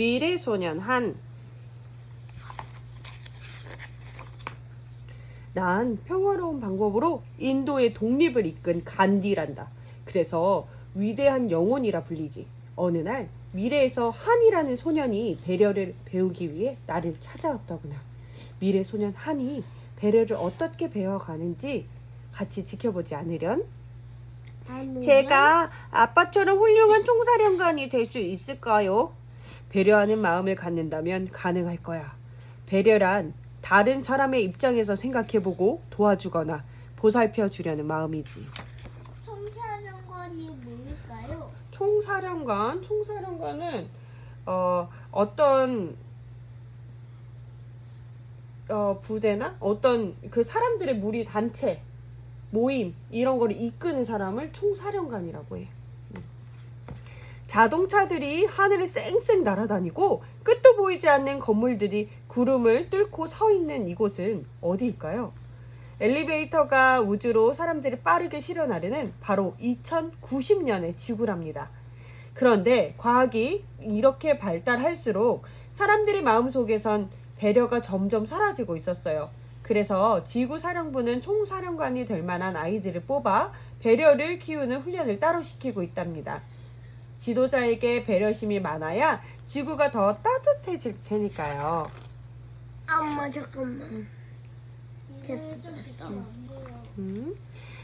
미래소년 한. 난 평화로운 방법으로 인도의 독립을 이끈 간디란다. 그래서 위대한 영혼이라 불리지. 어느 날 미래에서 한이라는 소년이 배려를 배우기 위해 나를 찾아왔더구나. 미래소년 한이 배려를 어떻게 배워가는지 같이 지켜보지 않으련? 제가 아빠처럼 훌륭한 총사령관이 될 수 있을까요? 배려하는 마음을 갖는다면 가능할 거야. 배려란 다른 사람의 입장에서 생각해보고 도와주거나 보살펴 주려는 마음이지. 총사령관이 뭘까요? 총사령관은 어떤 부대나 어떤 그 사람들의 무리 단체 모임 이런 거를 이끄는 사람을 총사령관이라고 해. 자동차들이 하늘을 쌩쌩 날아다니고 끝도 보이지 않는 건물들이 구름을 뚫고 서 있는 이곳은 어디일까요? 엘리베이터가 우주로 사람들을 빠르게 실어나르는 바로 2090년의 지구랍니다. 그런데 과학이 이렇게 발달할수록 사람들의 마음속에선 배려가 점점 사라지고 있었어요. 그래서 지구사령부는 총사령관이 될 만한 아이들을 뽑아 배려를 키우는 훈련을 따로 시키고 있답니다. 지도자에게 배려심이 많아야 지구가 더 따뜻해질 테니까요. 엄마 잠깐만. 됐어.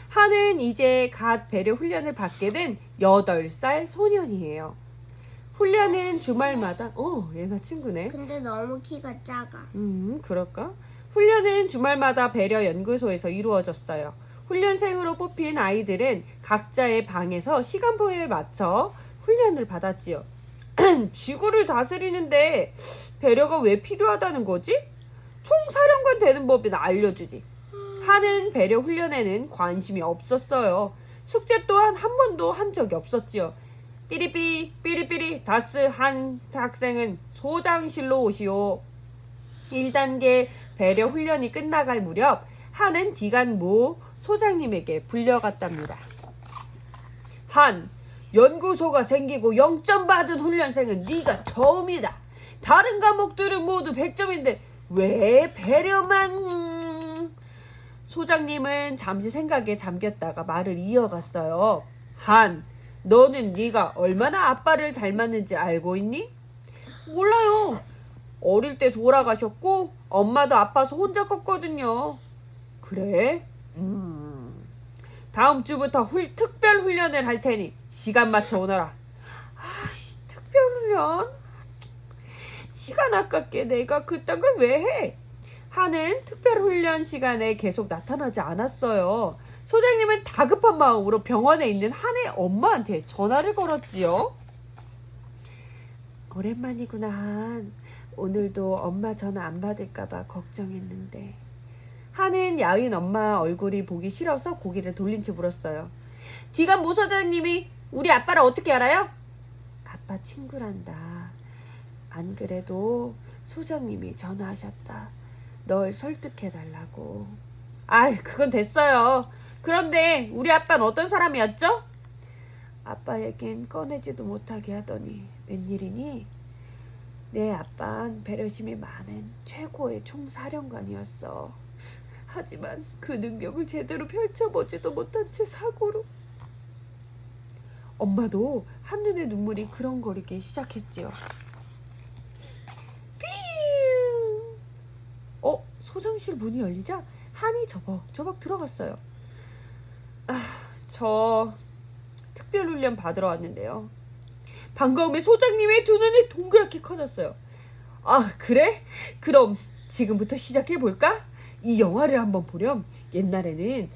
한은 이제 갓 배려 훈련을 받게 된 8살 소년이에요. 훈련은 주말마다 얘가 친구네. 근데 너무 키가 작아. 그럴까? 훈련은 주말마다 배려 연구소에서 이루어졌어요. 훈련생으로 뽑힌 아이들은 각자의 방에서 시간표에 맞춰 훈련을 받았지요. 지구를 다스리는데 배려가 왜 필요하다는 거지? 총사령관 되는 법이나 알려주지. 한은 배려 훈련에는 관심이 없었어요. 숙제 또한 한 번도 한 적이 없었지요. 삐리삐리 다스 한 학생은 소장실로 오시오. 1단계 배려 훈련이 끝나갈 무렵 한은 디간 모 소장님에게 불려갔답니다. 한, 연구소가 생기고 0점 받은 훈련생은 네가 처음이다. 다른 과목들은 모두 100점인데 왜 배려만... 소장님은 잠시 생각에 잠겼다가 말을 이어갔어요. 한, 너는 네가 얼마나 아빠를 닮았는지 알고 있니? 몰라요. 어릴 때 돌아가셨고 엄마도 아파서 혼자 컸거든요. 그래? 다음 주부터 특별 훈련을 할 테니 시간 맞춰 오너라. 특별 훈련? 시간 아깝게 내가 그딴 걸 왜 해? 한은 특별 훈련 시간에 계속 나타나지 않았어요. 소장님은 다급한 마음으로 병원에 있는 한의 엄마한테 전화를 걸었지요. 오랜만이구나, 한. 오늘도 엄마 전화 안 받을까봐 걱정했는데. 한은 야윈 엄마 얼굴이 보기 싫어서 고개를 돌린 채 물었어요. 지금 모 소장님이 우리 아빠를 어떻게 알아요? 아빠 친구란다. 안 그래도 소장님이 전화하셨다. 널 설득해달라고. 그건 됐어요. 그런데 우리 아빠는 어떤 사람이었죠? 아빠 얘긴 꺼내지도 못하게 하더니 웬일이니? 내 아빠는 배려심이 많은 최고의 총사령관이었어. 하지만 그 능력을 제대로 펼쳐보지도 못한 채 사고로. 엄마도 한눈에 눈물이 그렁거리기 시작했지요. 소장실 문이 열리자 한이 저벅저벅 들어갔어요. 저 특별훈련 받으러 왔는데요. 반가움에 소장님의 두 눈이 동그랗게 커졌어요. 그래? 그럼 지금부터 시작해볼까? 이 영화를 한번 보렴. 옛날에는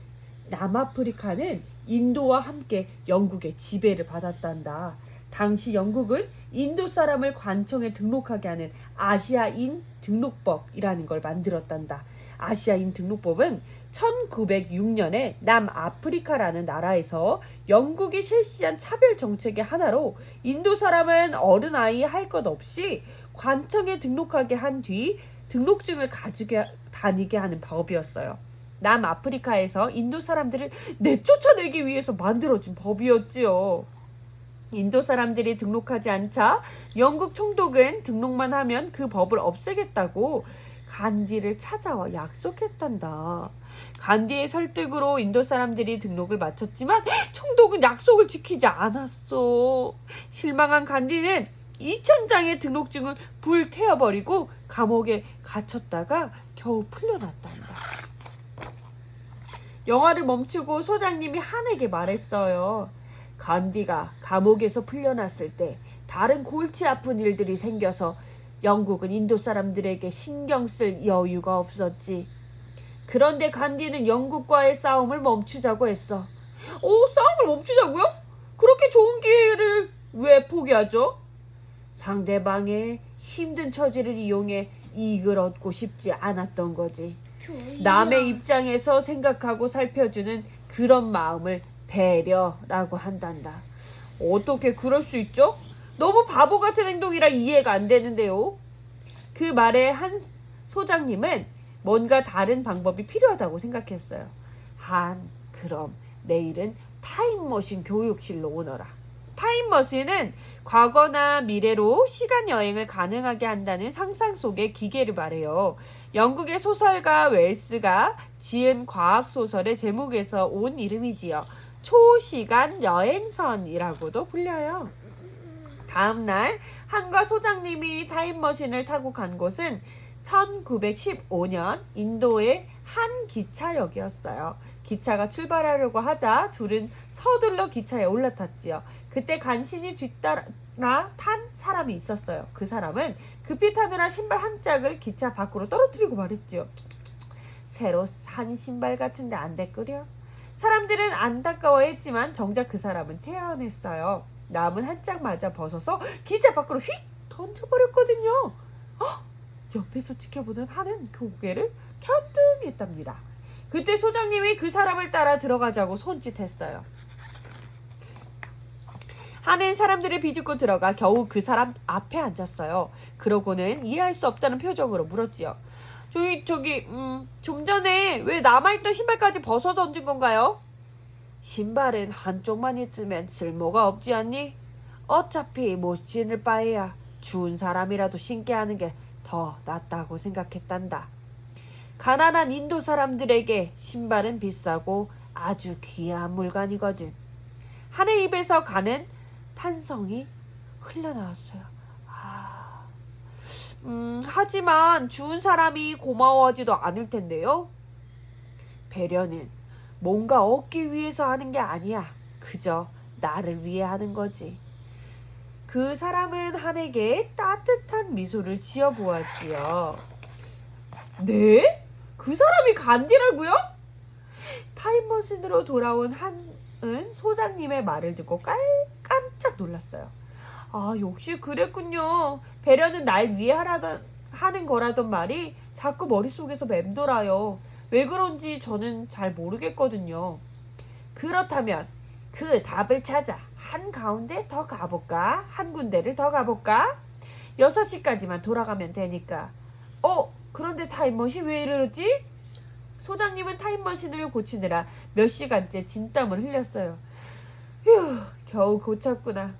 남아프리카는 인도와 함께 영국의 지배를 받았단다. 당시 영국은 인도 사람을 관청에 등록하게 하는 아시아인 등록법이라는 걸 만들었단다. 아시아인 등록법은 1906년에 남아프리카라는 나라에서 영국이 실시한 차별 정책의 하나로 인도 사람은 어른아이 할 것 없이 관청에 등록하게 한 뒤 등록증을 가지고 다니게 하는 법이었어요. 남아프리카에서 인도 사람들을 내쫓아내기 위해서 만들어진 법이었지요. 인도 사람들이 등록하지 않자 영국 총독은 등록만 하면 그 법을 없애겠다고 간디를 찾아와 약속했단다. 간디의 설득으로 인도 사람들이 등록을 마쳤지만 총독은 약속을 지키지 않았어. 실망한 간디는 2,000장의 등록증을 불태워버리고 감옥에 갇혔다가 겨우 풀려났단다. 영화를 멈추고 소장님이 한에게 말했어요. 간디가 감옥에서 풀려났을 때 다른 골치 아픈 일들이 생겨서 영국은 인도 사람들에게 신경 쓸 여유가 없었지. 그런데 간디는 영국과의 싸움을 멈추자고 했어. 싸움을 멈추자고요? 그렇게 좋은 기회를 왜 포기하죠? 상대방의 힘든 처지를 이용해 이익을 얻고 싶지 않았던 거지. 남의 입장에서 생각하고 살펴주는 그런 마음을 배려라고 한단다. 어떻게 그럴 수 있죠? 너무 바보 같은 행동이라 이해가 안 되는데요. 그 말에 한 소장님은 뭔가 다른 방법이 필요하다고 생각했어요. 그럼 내일은 타임머신 교육실로 오너라. 타임머신은 과거나 미래로 시간 여행을 가능하게 한다는 상상 속의 기계를 말해요. 영국의 소설가 웰스가 지은 과학소설의 제목에서 온 이름이지요. 초시간 여행선이라고도 불려요. 다음날 한과 소장님이 타임머신을 타고 간 곳은 1915년 인도의 한 기차역이었어요. 기차가 출발하려고 하자 둘은 서둘러 기차에 올라탔지요. 그때 간신히 뒤따라 탄 사람이 있었어요. 그 사람은 급히 타느라 신발 한 짝을 기차 밖으로 떨어뜨리고 말했지요. 새로 산 신발 같은데 안 됐구려. 사람들은 안타까워했지만 정작 그 사람은 태연했어요. 남은 한 짝마저 벗어서 기차 밖으로 휙 던져버렸거든요. 옆에서 지켜보던 한은 고개를 갸우뚱했답니다. 그때 소장님이 그 사람을 따라 들어가자고 손짓했어요. 한은 사람들을 비집고 들어가 겨우 그 사람 앞에 앉았어요. 그러고는 이해할 수 없다는 표정으로 물었지요. 좀 전에 왜 남아있던 신발까지 벗어 던진 건가요? 신발은 한쪽만 있으면 쓸모가 없지 않니? 어차피 못 신을 바에야 추운 사람이라도 신게 하는 게 더 낫다고 생각했단다. 가난한 인도 사람들에게 신발은 비싸고 아주 귀한 물건이거든. 한의 입에서 가는 탄성이 흘러나왔어요. 하지만 주운 사람이 고마워하지도 않을 텐데요. 배려는 뭔가 얻기 위해서 하는 게 아니야. 그저 나를 위해 하는 거지. 그 사람은 한에게 따뜻한 미소를 지어보았지요. 네? 그 사람이 간디라고요? 타임머신으로 돌아온 한은 소장님의 말을 듣고 깜짝 놀랐어요. 역시 그랬군요. 배려는 날 위해 하는 거라던 말이 자꾸 머릿속에서 맴돌아요. 왜 그런지 저는 잘 모르겠거든요. 그렇다면 그 답을 찾아 한 가운데 더 가볼까? 한 군데를 더 가볼까? 6시까지만 돌아가면 되니까. 그런데 타임머신 왜 이러지? 소장님은 타임머신을 고치느라 몇 시간째 진땀을 흘렸어요. 휴, 겨우 고쳤구나.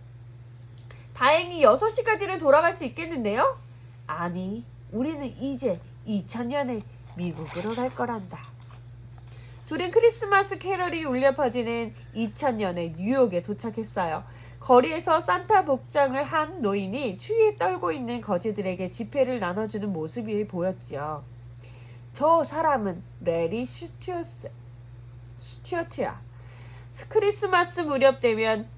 다행히 6시까지는 돌아갈 수 있겠는데요? 아니, 우리는 이제 2000년에 미국으로 갈 거란다. 둘은 크리스마스 캐럴이 울려 퍼지는 2000년에 뉴욕에 도착했어요. 거리에서 산타 복장을 한 노인이 추위에 떨고 있는 거지들에게 지폐를 나눠주는 모습이 보였지요. 저 사람은 레리 스튜어트야. 크리스마스 무렵 되면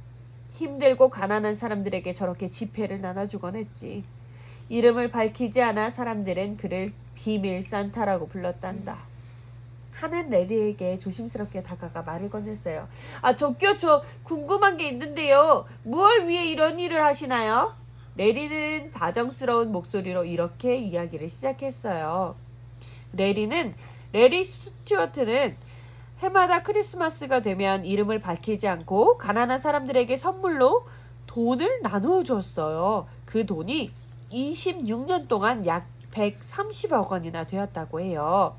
힘들고 가난한 사람들에게 저렇게 지폐를 나눠주곤 했지. 이름을 밝히지 않아 사람들은 그를 비밀 산타라고 불렀단다. 한은 레리에게 조심스럽게 다가가 말을 건넸어요. 저 궁금한 게 있는데요. 무엇을 위해 이런 일을 하시나요? 레리는 다정스러운 목소리로 이렇게 이야기를 시작했어요. 레리 스튜어트는 해마다 크리스마스가 되면 이름을 밝히지 않고 가난한 사람들에게 선물로 돈을 나누어 주었어요. 그 돈이 26년 동안 약 130억 원이나 되었다고 해요.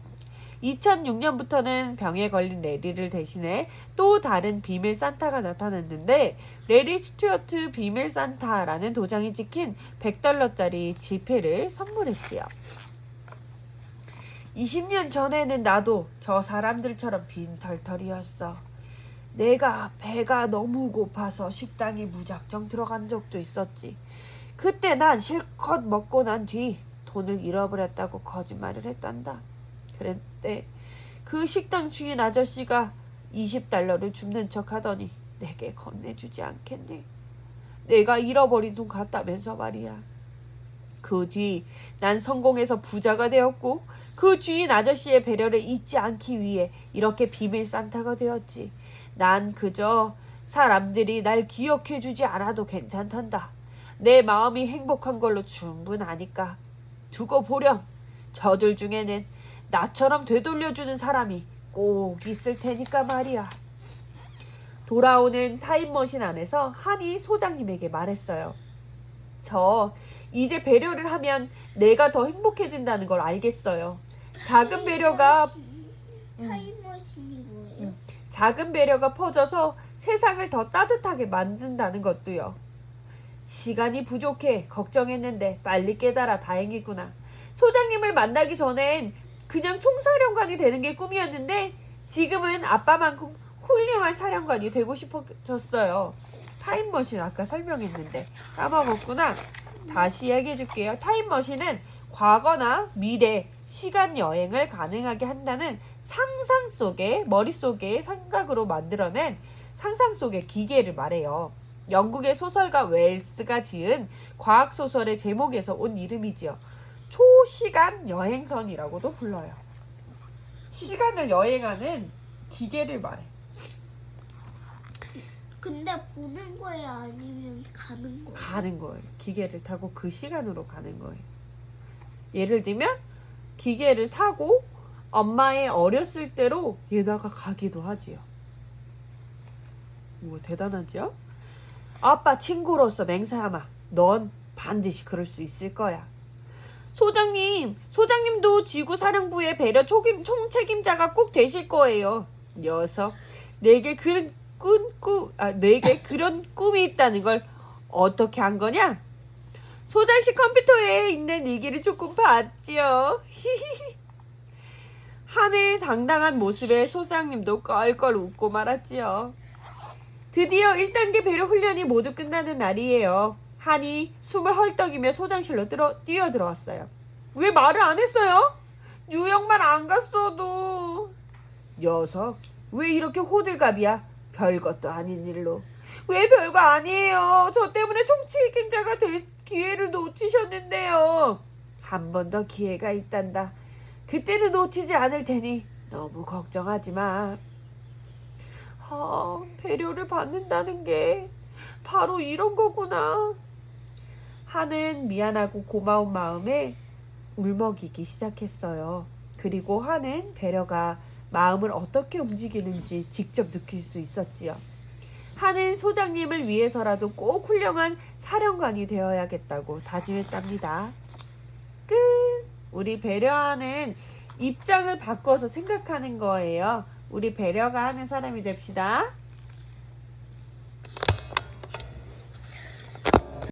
2006년부터는 병에 걸린 레리를 대신해 또 다른 비밀 산타가 나타났는데 레리 스튜어트 비밀 산타라는 도장이 찍힌 $100짜리 지폐를 선물했지요. 20년 전에는 나도 저 사람들처럼 빈털털이었어. 내가 배가 너무 고파서 식당에 무작정 들어간 적도 있었지. 그때 난 실컷 먹고 난 뒤 돈을 잃어버렸다고 거짓말을 했단다. 그랬대. 그 식당 주인 아저씨가 $20를 줍는 척 하더니 내게 건네주지 않겠니? 내가 잃어버린 돈 같다면서 말이야. 그 뒤 난 성공해서 부자가 되었고 그 주인 아저씨의 배려를 잊지 않기 위해 이렇게 비밀 산타가 되었지. 난 그저 사람들이 날 기억해주지 않아도 괜찮단다. 내 마음이 행복한 걸로 충분하니까. 두고 보렴. 저들 중에는 나처럼 되돌려주는 사람이 꼭 있을 테니까 말이야. 돌아오는 타임머신 안에서 한이 소장님에게 말했어요. 저 이제 배려를 하면 내가 더 행복해진다는 걸 알겠어요. 작은 배려가 타임머신이 뭐예요? 작은 배려가 퍼져서 세상을 더 따뜻하게 만든다는 것도요. 시간이 부족해 걱정했는데 빨리 깨달아 다행이구나. 소장님을 만나기 전엔 그냥 총사령관이 되는 게 꿈이었는데 지금은 아빠만큼 훌륭한 사령관이 되고 싶어졌어요. 타임머신 아까 설명했는데 까먹었구나. 다시 얘기해 줄게요. 타임머신은 과거나 미래, 시간 여행을 가능하게 한다는 상상 속의 머릿속의 생각으로 만들어낸 상상 속의 기계를 말해요. 영국의 소설가 웰스가 지은 과학소설의 제목에서 온 이름이지요. 초시간 여행선이라고도 불러요. 시간을 여행하는 기계를 말해. 근데 보는 거예요? 아니면 가는 거예요? 가는 거예요. 기계를 타고 그 시간으로 가는 거예요. 예를 들면 기계를 타고 엄마의 어렸을 때로 얘다가 가기도 하지요. 뭐 대단하지요? 아빠 친구로서 맹세하마. 넌 반드시 그럴 수 있을 거야. 소장님도 지구사령부의 배려 총책임자가 꼭 되실 거예요. 녀석, 내게 그런 꿈이 있다는 걸 어떻게 한 거냐? 소장실 컴퓨터에 있는 일기를 조금 봤지요. 한의 당당한 모습에 소장님도 껄껄 웃고 말았지요. 드디어 1단계 배려 훈련이 모두 끝나는 날이에요. 한이 숨을 헐떡이며 소장실로 뛰어들어왔어요. 왜 말을 안 했어요? 뉴욕만 안 갔어도. 녀석, 왜 이렇게 호들갑이야? 별것도 아닌 일로. 왜 별거 아니에요. 저 때문에 총책임자가 될 기회를 놓치셨는데요. 한 번 더 기회가 있단다. 그때는 놓치지 않을 테니 너무 걱정하지 마. 배려를 받는다는 게 바로 이런 거구나. 한은 미안하고 고마운 마음에 울먹이기 시작했어요. 그리고 한은 배려가 마음을 어떻게 움직이는지 직접 느낄 수 있었지요. 한은 소장님을 위해서라도 꼭 훌륭한 사령관이 되어야겠다고 다짐했답니다. 끝! 우리 배려하는 입장을 바꿔서 생각하는 거예요. 우리 배려가 하는 사람이 됩시다.